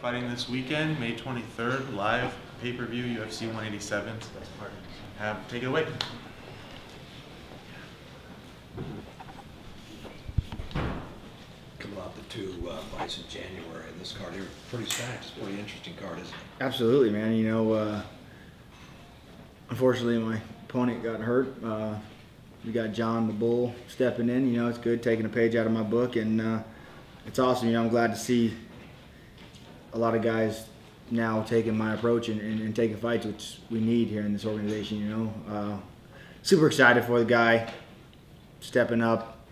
fighting this weekend, May 23rd, live pay-per-view, UFC 187. Take it away. Coming off the two fights in January, and this card here, pretty stacked. It's a pretty interesting card, isn't it? Absolutely, man. You know, unfortunately, my opponent got hurt. We got John the Bull stepping in. You know, it's good, taking a page out of my book, and it's awesome. You know, I'm glad to see a lot of guys now taking my approach and taking fights, which we need here in this organization. You know, super excited for the guy stepping up,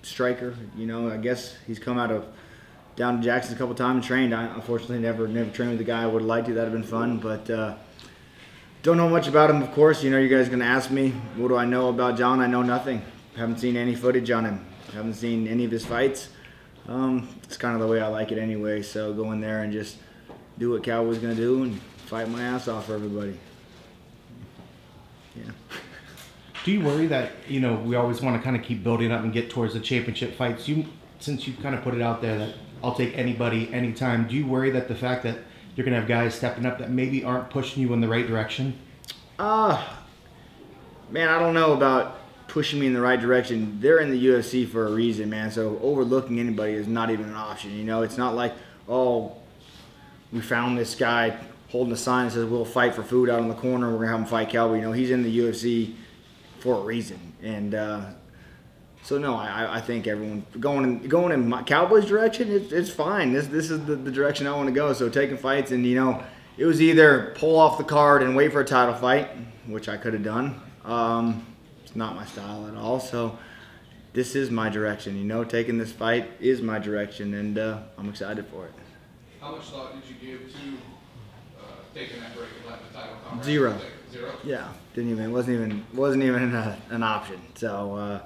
striker. You know, I guess he's come out of down to Jackson a couple times and trained. I unfortunately never trained with the guy I would have liked to. That'd have been fun, but don't know much about him. Of course, you know, you guys are gonna ask me, what do I know about John? I know nothing. Haven't seen any footage on him. Haven't seen any of his fights. It's kind of the way I like it anyway. So go in there and just do what Cowboy's gonna do and fight my ass off for everybody. Yeah. Do you worry that, you know, we always want to kind of keep building up and get towards the championship fights? Since you kind of put it out there that I'll take anybody, anytime, do you worry that the fact that you're going to have guys stepping up that maybe aren't pushing you in the right direction? Man, I don't know about pushing me in the right direction. They're in the UFC for a reason, man. So overlooking anybody is not even an option. You know, it's not like, oh, we found this guy holding a sign that says we'll fight for food out on the corner. We're going to have him fight Cowboy. You know, he's in the UFC for a reason. And so no, I think everyone going in my Cowboys direction, it's fine. This is the direction I want to go. So taking fights, and you know, it was either pull off the card and wait for a title fight, which I could have done. It's not my style at all. So this is my direction. You know, taking this fight is my direction, and I'm excited for it. How much thought did you give to taking that break and letting the title come? Zero. Zero? Yeah, wasn't even an option. So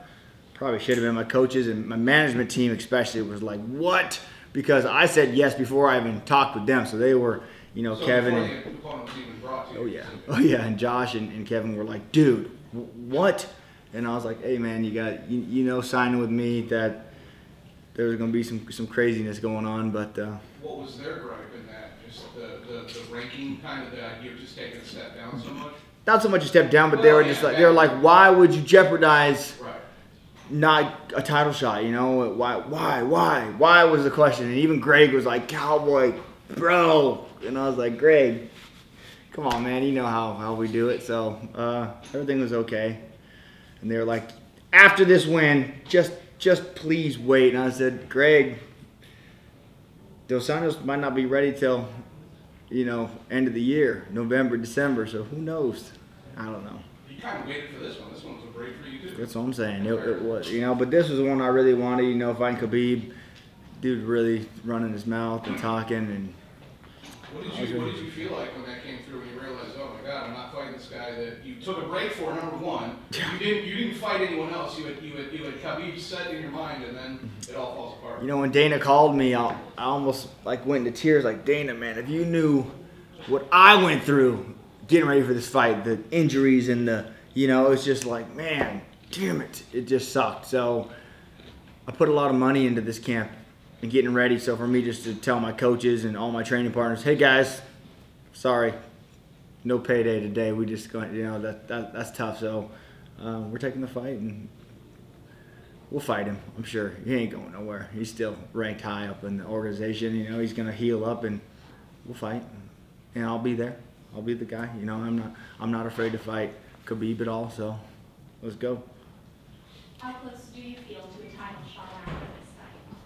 probably should have been. My coaches and my management team especially was like, what? Because I said yes before I even talked with them. So they were, you know, so Kevin the and opponent was even brought to you. oh yeah, and Josh and Kevin were like, dude, what? And I was like, hey man, you know, signing with me that there was going to be some craziness going on, but what was their gripe in that? Just the ranking, kind of the idea of just taking a step down so much? Not so much a step down, but they were just like, they were like, why would you jeopardize not a title shot? You know, why was the question? And even Greg was like, Cowboy, bro. And I was like, Greg, come on, man, you know how we do it. So everything was okay. And they were like, after this win, just please wait. And I said, Greg, Dos Anjos might not be ready till, you know, end of the year, November, December. So who knows? I don't know. You kind of waited for this one. This one was a break for you too. That's what I'm saying. It was, you know, but this was the one I really wanted. You know, fighting Khabib, dude, really running his mouth and talking. And what did you feel like when that came through? When you realized, oh my God, I'm not fighting this guy that you took a break for. Number one, you didn't fight anyone else. You had Khabib set in your mind, and then it all falls apart. You know, when Dana called me, I almost like went into tears. Like, Dana, man, if you knew what I went through getting ready for this fight, the injuries and the, you know, it was just like, man, damn it, it just sucked. So I put a lot of money into this camp and getting ready. So for me just to tell my coaches and all my training partners, hey guys, sorry, no payday today. We just going, you know, that's tough. So we're taking the fight and we'll fight him. I'm sure he ain't going nowhere. He's still ranked high up in the organization. You know, he's gonna heal up and we'll fight. And I'll be there. I'll be the guy. You know, I'm not afraid to fight Khabib at all. So let's go. How close do you feel to a title shot after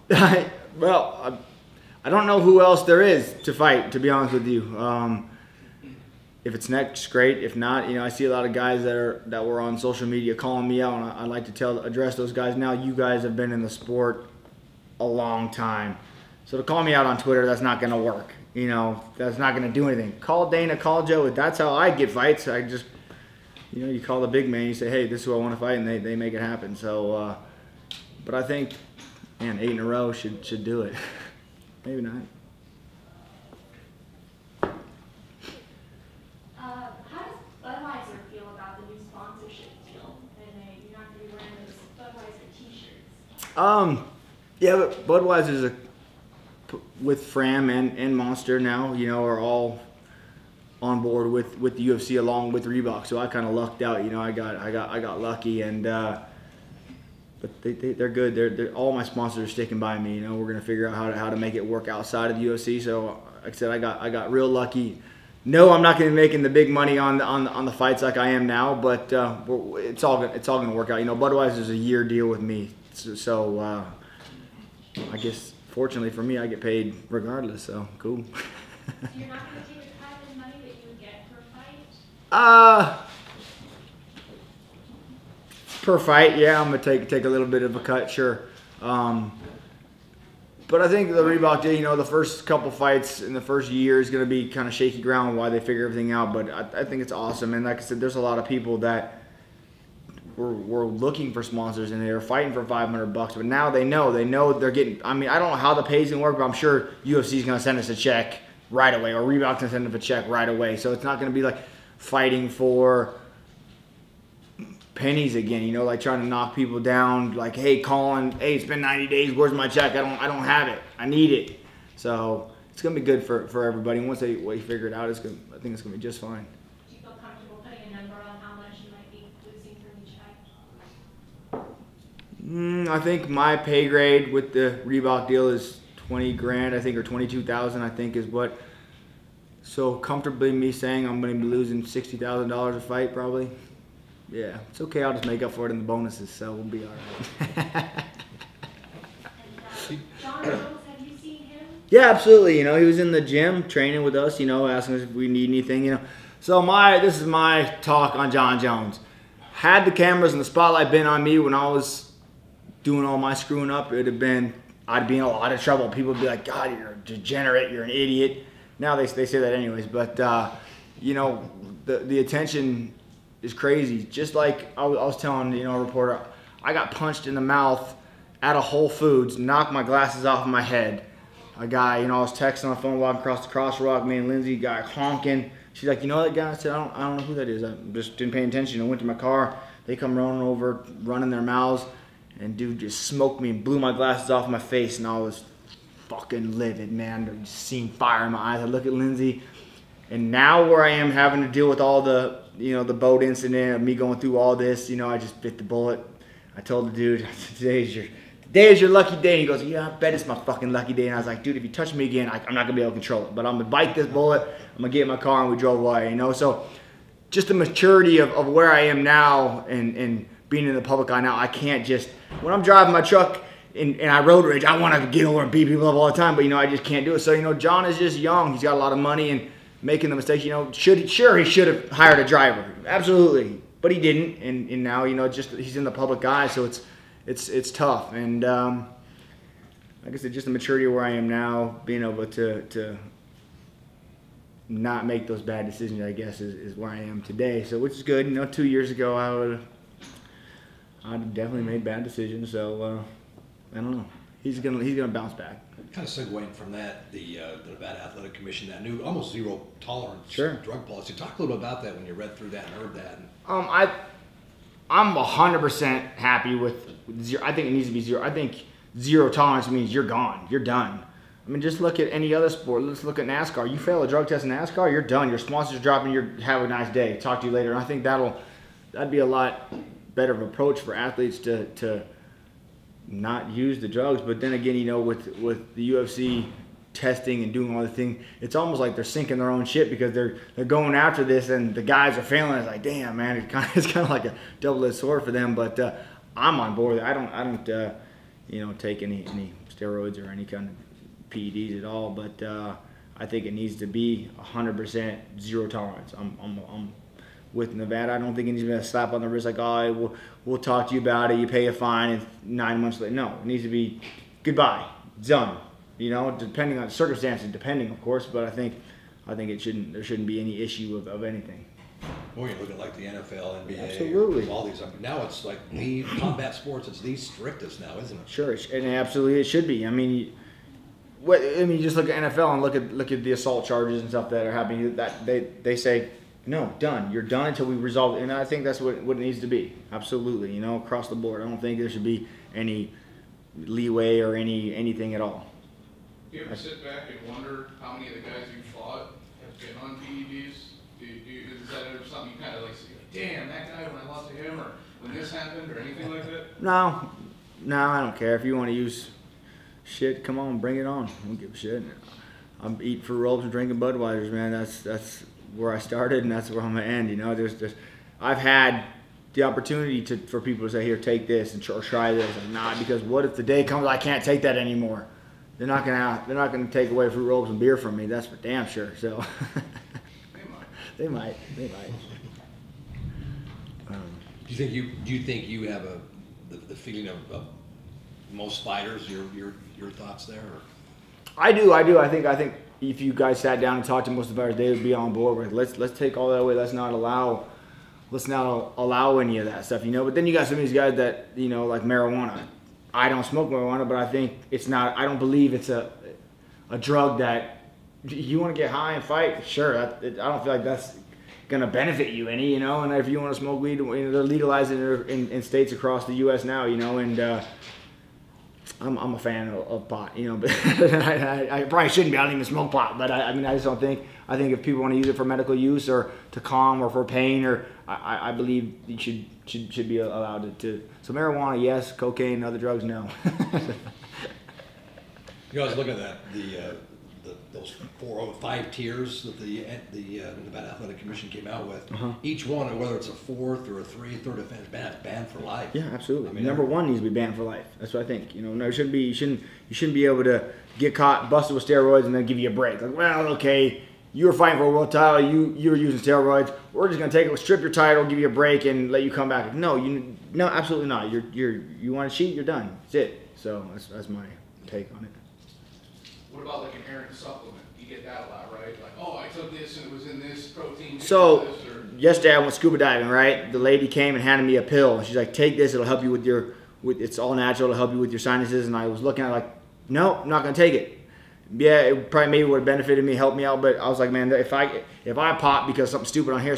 this fight? Well, I don't know who else there is to fight, to be honest with you. If it's next, great. If not, you know, I see a lot of guys that were on social media calling me out, and I'd like to address those guys. Now, you guys have been in the sport a long time, so to call me out on Twitter, that's not going to work. You know, that's not going to do anything. Call Dana, call Joe. That's how I get fights. I just, you know, you call the big man, you say, hey, this is who I want to fight, and they make it happen. So, but I think, man, 8 in a row should do it. Maybe not. How does Budweiser feel about the new sponsorship deal? And you're not going to be wearing those Budweiser t-shirts. Yeah, but Budweiser's a with Fram and Monster now, you know, are all on board with the UFC along with Reebok. So I kind of lucked out, you know. I got lucky, and but they're good. They're all my sponsors are sticking by me. You know, we're gonna figure out how to make it work outside of the UFC. So like I said, I got real lucky. No, I'm not gonna be making the big money on the fights like I am now, but it's all gonna work out. You know, Budweiser's a year deal with me, so I guess fortunately for me, I get paid regardless. So cool. So you're not going to take a cut in money that you would get per fight? Per fight, yeah, I'm gonna take a little bit of a cut, sure. But I think the Reebok deal, you know, the first couple fights in the first year is gonna be kind of shaky ground while they figure everything out. But I think it's awesome, and like I said, there's a lot of people that were looking for sponsors and they were fighting for $500, but now they know they're getting. I mean, I don't know how the pay's gonna work, but I'm sure UFC's gonna send us a check right away, or Reebok's gonna send us a check right away. So it's not gonna be like fighting for pennies again, you know, like trying to knock people down, like, hey, Colin, hey, it's been 90 days, where's my check? I don't have it, I need it. So it's gonna be good for everybody. And once they figure it out, I think it's gonna be just fine. Do you feel comfortable putting a number on how much you might be losing from each fight? I think my pay grade with the Reebok deal is 20 grand, I think, or 22,000, I think is what. So comfortably me saying I'm gonna be losing $60,000 a fight probably. Yeah, it's okay. I'll just make up for it in the bonuses, so we'll be all right. And John Jones, have you seen him? Yeah, absolutely. You know, he was in the gym training with us, you know, asking us if we need anything, you know. So this is my talk on John Jones. Had the cameras and the spotlight been on me when I was doing all my screwing up, I'd be in a lot of trouble. People would be like, God, you're a degenerate, you're an idiot. Now they say that anyways, but, you know, the attention is crazy. Just like I was telling, you know, a reporter, I got punched in the mouth at a Whole Foods, knocked my glasses off my head. A guy, you know, I was texting on the phone walking across the crosswalk, me and Lindsay, guy honking. She's like, you know that guy? I said, I don't know who that is. I just didn't pay attention. I went to my car. They come running over, running their mouths, and dude just smoked me and blew my glasses off my face, and I was fucking livid, man. I just seen fire in my eyes. I look at Lindsay, and now where I am having to deal with all the, you know, the boat incident of me going through all this, you know, I just bit the bullet. I told the dude, today is your lucky day. And he goes, yeah, I bet it's my fucking lucky day. And I was like, dude, if you touch me again, I'm not gonna be able to control it. But I'm gonna bite this bullet. I'm gonna get in my car, and we drove away, you know. So just the maturity of where I am now and being in the public eye now, I can't just, when I'm driving my truck and I road rage, I want to get over and beat people up all the time, but, you know, I just can't do it. So, you know, John is just young. He's got a lot of money and making the mistakes, you know. He should have hired a driver, absolutely, but he didn't, and now, you know, just he's in the public eye, so it's tough. And like I said, just the maturity where I am now, being able to not make those bad decisions, I guess, is where I am today. So, which is good. You know, 2 years ago, I'd have definitely made bad decisions. So I don't know. He's gonna bounce back. Kind of segueing from that, the Nevada Athletic Commission, that new almost zero tolerance drug policy. Talk a little bit about that when you read through that and heard that. I'm 100% happy with zero. I think it needs to be zero. I think zero tolerance means you're gone. You're done. I mean, just look at any other sport. Let's look at NASCAR. You fail a drug test in NASCAR, you're done. Your sponsor's dropping. Have a nice day. Talk to you later. And I think that'd be a lot better of approach for athletes to not use the drugs. But then again, you know, with the UFC testing and doing all the things, it's almost like they're sinking their own ship because they're going after this, and the guys are failing. It's like, damn, man, it's kind of like a double-edged sword for them. But I'm on board. I don't you know, take any steroids or any kind of PEDs at all. But I think it needs to be 100% zero tolerance. I'm with Nevada. I don't think it needs to be a slap on the wrist like, oh, we'll talk to you about it. You pay a fine, and 9 months later. No, it needs to be goodbye, done. You know, depending on circumstances, of course. But I think there shouldn't be any issue of anything. Well, you look at like the NFL, NBA, absolutely. All these. I mean, now it's like the combat sports. It's the strictest now, isn't it? Sure, and absolutely it should be. I mean, just look at NFL and look at the assault charges and stuff that are happening. That they say, no, done. You're done until we resolve it. And I think that's what it needs to be. Absolutely, you know, across the board. I don't think there should be any leeway or anything at all. Do you ever sit back and wonder how many of the guys you fought have been on PEDs? Is that ever something you kind of like say, damn, that guy when I lost to him, or when this happened, or anything like that? No, I don't care. If you want to use shit, come on, bring it on. I don't give a shit. I'm eating fruit rolls and drinking Budweisers, man. That's where I started, and that's where I'm gonna end. You know, I've had the opportunity for people to say, here, take this and try this. Like, nah, because what if the day comes I can't take that anymore? They're not gonna take away fruit rolls and beer from me. That's for damn sure. So they might. Do you think you have the feeling of most fighters? Your thoughts there? Or? I do. I think if you guys sat down and talked to most of the fighters, they would be on board with let's take all that away. Let's not allow any of that stuff, you know. But then you got some of these guys that, you know, like marijuana. I don't smoke marijuana, but I think it's not. I don't believe it's a drug that you want to get high and fight. Sure, I don't feel like that's gonna benefit you any, you know. And if you want to smoke weed, you know, they're legalizing it in states across the U.S. now, you know. And I'm a fan of pot, you know. But I probably shouldn't be. I don't even smoke pot, but I mean, I just don't think. I think if people want to use it for medical use or to calm or for pain, or I believe you should be allowed to. So marijuana, yes. Cocaine, other drugs, no. You know, I was looking at those 4 or 5 tiers that the Nevada Athletic Commission came out with. Each one, whether it's a 4th or a 3rd offense, banned for life. Yeah, absolutely. I mean, number 1 needs to be banned for life. That's what I think. You know, no, you shouldn't be able to get caught busted with steroids and then give you a break. Like, well, okay, you were fighting for a world title, you were using steroids. We're just gonna strip your title, give you a break, and let you come back. No, absolutely not. You want to cheat, you're done. That's it. So that's my take on it. What about like an errant supplement? You get that a lot, right? Like, oh, I took this and it was in this protein. So yesterday I went scuba diving, right? The lady came and handed me a pill. She's like, take this, it'll help you with it's all natural, it'll help you with your sinuses. And I was looking at it like, no, I'm not gonna take it. Yeah, it probably maybe would have benefited me, helped me out, but I was like, man, if I pop because something stupid on here,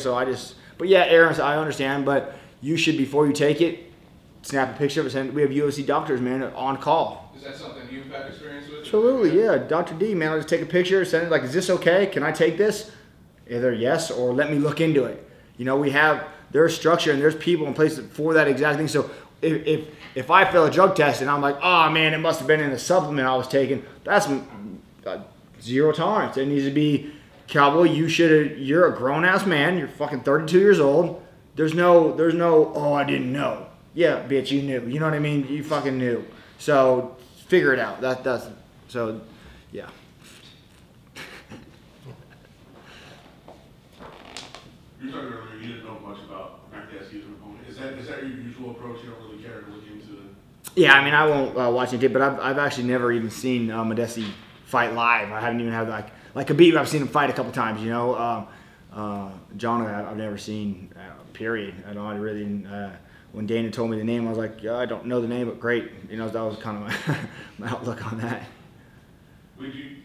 but yeah, Aaron, I understand, but you should, before you take it, snap a picture of it. We have UFC doctors, man, on call. Is that something you've had experience with? Absolutely, yeah. Dr. D, man, I'll just take a picture, send it like, is this okay? Can I take this? Either yes or let me look into it. You know, there's structure and there's people in place for that exact thing. So if I fail a drug test and I'm like, oh man, it must have been in the supplement I was taking, that's zero tolerance. It needs to be, Cowboy, you're a grown ass man, you're fucking 32 years old. There's no, oh, I didn't know. Yeah, bitch, you knew. You know what I mean? You fucking knew. So figure it out. So yeah. You're talking earlier, you didn't know much about Makdessi as an opponent. Is that your usual approach? You don't really care to look into it? Yeah, I mean, I won't watch it, but I've actually never even seen Makdessi fight live. I haven't even had like Khabib. I've seen him fight a couple times. You know, John, I've never seen. Period. I don't. I really. When Dana told me the name, I was like, yeah, I don't know the name, but great. You know, that was kind of my outlook on that. Would you?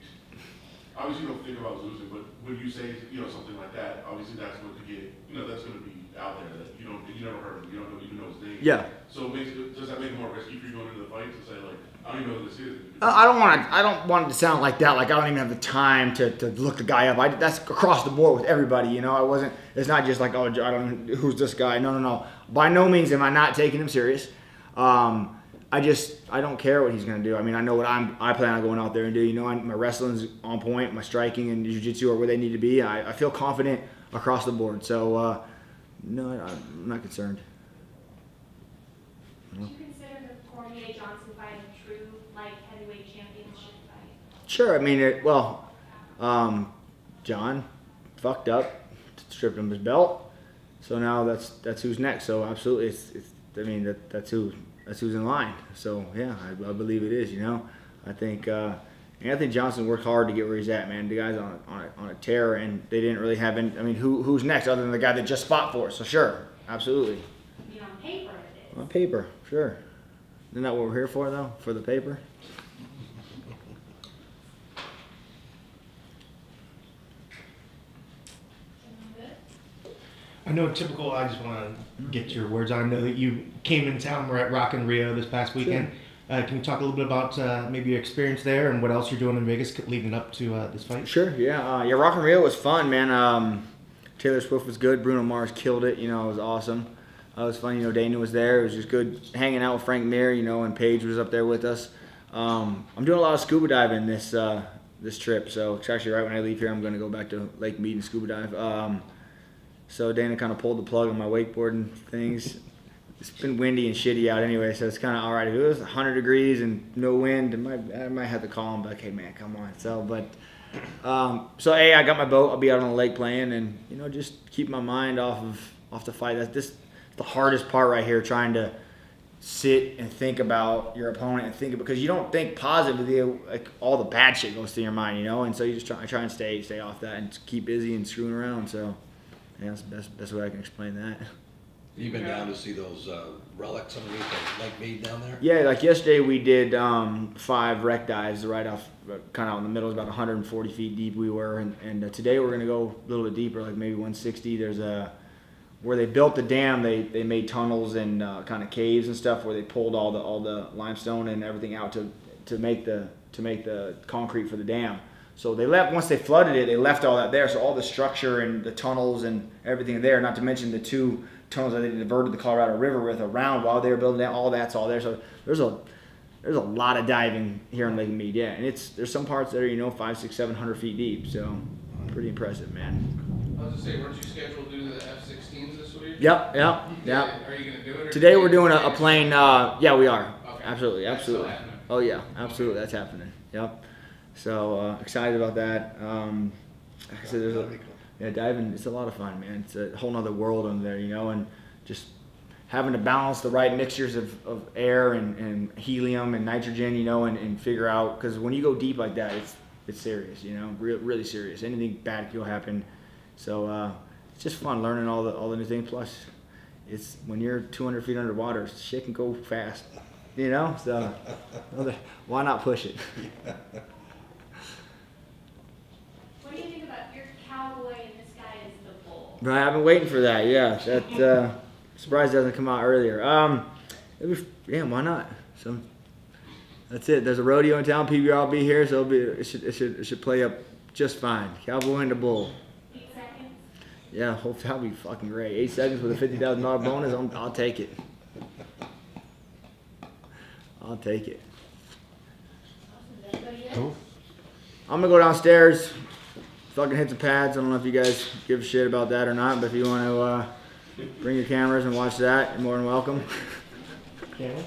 Obviously, you don't think about losing, but when you say, you know, something like that, obviously that's going to get, you know, that's going to be out there that you never heard of, you don't even know his name. Yeah. So does that make it more risky for you going into the fight to say like, I don't even know who this is? I don't want it to sound like that. Like I don't even have the time to look the guy up. That's across the board with everybody. You know, it's not just like, oh, I don't know who's this guy. No. By no means am I not taking him serious. I don't care what he's gonna do. I mean, I know what I plan on going out there and do. You know, my wrestling's on point. My striking and jiu-jitsu are where they need to be. I feel confident across the board. So no, I'm not concerned. Would you consider the Cormier-Johnson fight a true light heavyweight championship fight? Sure. I mean, John fucked up, stripped him his belt. So now that's who's next. So absolutely, that's who's in line. So yeah, I believe it is. You know, I think Anthony Johnson worked hard to get where he's at, man. The guy's on a tear, and they didn't really have any. I mean, who's next other than the guy that just fought for us? So sure, absolutely. I mean, on paper it is. On paper, sure. Isn't that what we're here for, though? For the paper? I know typical, I just want to get your words on. I know that you came in town, we're at Rock in Rio this past weekend. Can you talk a little bit about maybe your experience there and what else you're doing in Vegas leading up to this fight? Sure, yeah. Yeah, Rock in Rio was fun, man. Taylor Swift was good. Bruno Mars killed it. You know, it was awesome. It was fun. You know, Dana was there. It was just good hanging out with Frank Mir, you know, and Paige was up there with us. I'm doing a lot of scuba diving this trip. So it's actually right when I leave here, I'm going to go back to Lake Mead and scuba dive. So Dana kind of pulled the plug on my wakeboarding things. It's been windy and shitty out anyway, so it's kind of all right. If it was 100 degrees and no wind, I might have to call him, like, hey, man, come on. So, hey, I got my boat. I'll be out on the lake playing and, you know, just keep my mind off the fight. That's the hardest part right here, trying to sit and think about your opponent and think, because you don't think positively, like all the bad shit goes through your mind, you know, and so you just try and stay off that and keep busy and screwing around. So, yeah, that's the best way I can explain that. You've been down to see those relics underneath the Lake Mead down there? Yeah, like yesterday we did 5 wreck dives right off, kind of out in the middle. It was about 140 feet deep we were, and today we're gonna go a little bit deeper, like maybe 160. There's where they built the dam, they made tunnels and kind of caves and stuff where they pulled all the limestone and everything out to make the concrete for the dam. So they left, once they flooded it, they left all that there. So all the structure and the tunnels and everything there, not to mention the 2 tunnels that they diverted the Colorado River with around while they were building that, all that's all there. So there's a lot of diving here in Lake Mead, yeah. And there's some parts that are, you know, 500, 600, 700 feet deep. So pretty impressive, man. I was gonna say, weren't you scheduled to do the F-16s this week? Yep. Are you gonna do it? Or Today we're doing a plane. Yeah, we are. Okay. Absolutely. That's still happening. Oh yeah, absolutely. That's happening. Yep. So excited about that. Like I said, diving. It's a lot of fun, man. It's a whole nother world in there, you know, and just having to balance the right mixtures of air and helium and nitrogen, you know, and figure out, because when you go deep like that, it's serious, you know, really serious. Anything bad could happen. So it's just fun learning all the new things. Plus, it's when you're 200 feet underwater, shit can go fast, you know. So why not push it? What do you think about your Cowboy and this guy is the bull? Right, I've been waiting for that. Yeah, that surprised it doesn't come out earlier. Yeah, why not? So that's it. There's a rodeo in town. PBR will be here, so it should play up just fine. Cowboy and the bull. 8 seconds. Yeah, hope that'll be fucking great. 8 seconds with a $50,000 bonus. I'll take it. I'll take it. Awesome. Anybody else? Cool. I'm gonna go downstairs, fucking hit some pads. I don't know if you guys give a shit about that or not, but if you want to bring your cameras and watch that, you're more than welcome. Camera?